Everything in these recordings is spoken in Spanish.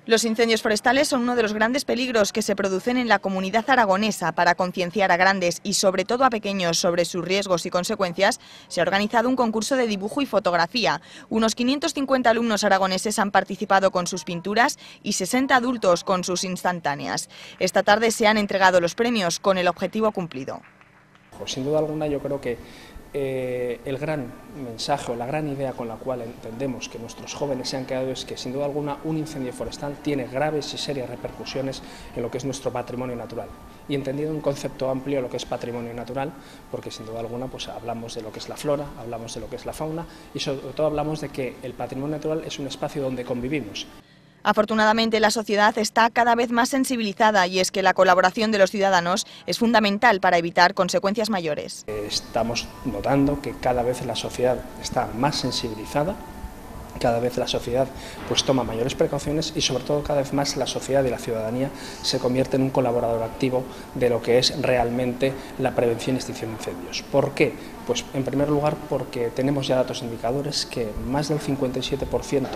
Los incendios forestales son uno de los grandes peligros que se producen en la comunidad aragonesa. Para concienciar a grandes y sobre todo a pequeños sobre sus riesgos y consecuencias, se ha organizado un concurso de dibujo y fotografía. Unos 550 alumnos aragoneses han participado con sus pinturas y 60 adultos con sus instantáneas. Esta tarde se han entregado los premios con el objetivo cumplido. Sin duda alguna yo creo que el gran mensaje o la gran idea con la cual entendemos que nuestros jóvenes se han quedado es que sin duda alguna un incendio forestal tiene graves y serias repercusiones en lo que es nuestro patrimonio natural, y entendiendo un concepto amplio de lo que es patrimonio natural, porque sin duda alguna pues hablamos de lo que es la flora, hablamos de lo que es la fauna y sobre todo hablamos de que el patrimonio natural es un espacio donde convivimos. Afortunadamente, la sociedad está cada vez más sensibilizada, y es que la colaboración de los ciudadanos es fundamental para evitar consecuencias mayores. Estamos notando que cada vez la sociedad está más sensibilizada, cada vez la sociedad pues toma mayores precauciones y sobre todo cada vez más la sociedad y la ciudadanía se convierte en un colaborador activo de lo que es realmente la prevención y extinción de incendios. ¿Por qué? Pues en primer lugar porque tenemos ya datos indicadores que más del 57%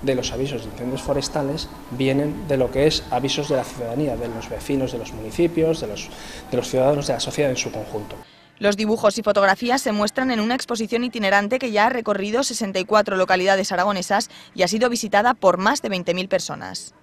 de los avisos de incendios forestales vienen de lo que es avisos de la ciudadanía, de los vecinos de los municipios, de los ciudadanos de la sociedad en su conjunto. Los dibujos y fotografías se muestran en una exposición itinerante que ya ha recorrido 64 localidades aragonesas y ha sido visitada por más de 20.000 personas.